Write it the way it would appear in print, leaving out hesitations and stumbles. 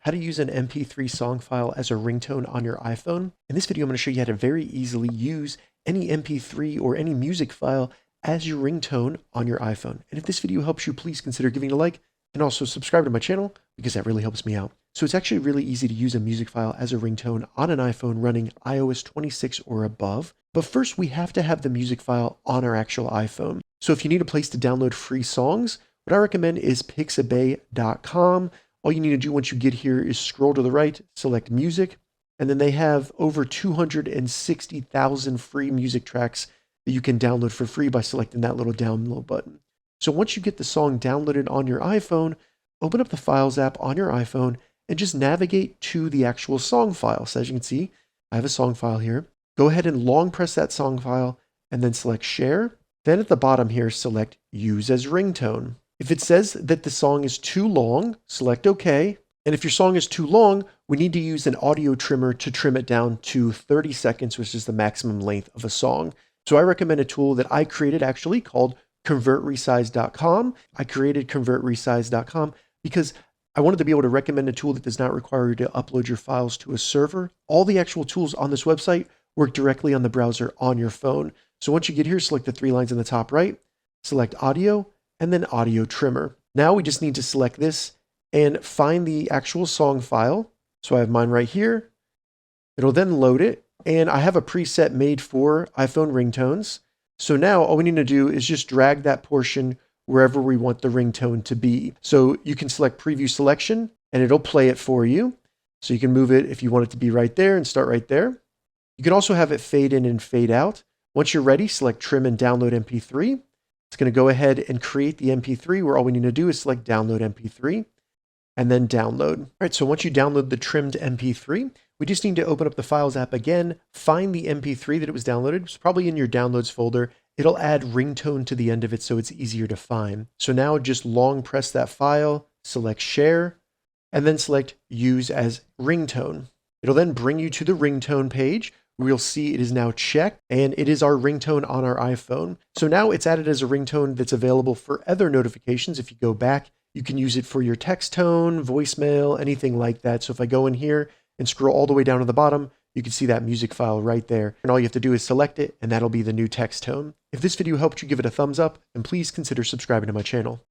how to use an MP3 song file as a ringtone on your iPhone. In this video, I'm going to show you how to very easily use any MP3 or any music file as your ringtone on your iPhone. And if this video helps you, please consider giving it a like and also subscribe to my channel because that really helps me out. So it's actually really easy to use a music file as a ringtone on an iPhone running iOS 26 or above. But first, we have to have the music file on our actual iPhone. So if you need a place to download free songs, what I recommend is pixabay.com. All you need to do once you get here is scroll to the right, select music, and then they have over 260,000 free music tracks that you can download for free by selecting that little download button. So once you get the song downloaded on your iPhone, open up the Files app on your iPhone and just navigate to the actual song file. So as you can see, I have a song file here. Go ahead and long press that song file and then select Share. Then at the bottom here, select Use as Ringtone. If it says that the song is too long, select OK. And if your song is too long, we need to use an audio trimmer to trim it down to 30 seconds, which is the maximum length of a song. So I recommend a tool that I created actually called convertresize.com. I created convertresize.com because I wanted to be able to recommend a tool that does not require you to upload your files to a server. All the actual tools on this website work directly on the browser on your phone. So once you get here, select the three lines in the top right, select audio, and then audio trimmer. Now we just need to select this and find the actual song file. So I have mine right here. It'll then load it. And I have a preset made for iPhone ringtones. So now all we need to do is just drag that portion wherever we want the ringtone to be. So you can select preview selection and it'll play it for you. So you can move it if you want it to be right there and start right there. You can also have it fade in and fade out. Once you're ready, select trim and download MP3. It's going to go ahead and create the MP3 where all we need to do is select download MP3 and then download. All right, so once you download the trimmed MP3, we just need to open up the Files app again, find the MP3 that it was downloaded. It's probably in your downloads folder. It'll add ringtone to the end of it so it's easier to find. So now just long press that file, select share, and then select use as ringtone. It'll then bring you to the ringtone page. We'll see it is now checked and it is our ringtone on our iPhone. So now it's added as a ringtone that's available for other notifications. If you go back, you can use it for your text tone, voicemail, anything like that. So if I go in here and scroll all the way down to the bottom, you can see that music file right there. And all you have to do is select it and that'll be the new text tone. If this video helped you, give it a thumbs up and please consider subscribing to my channel.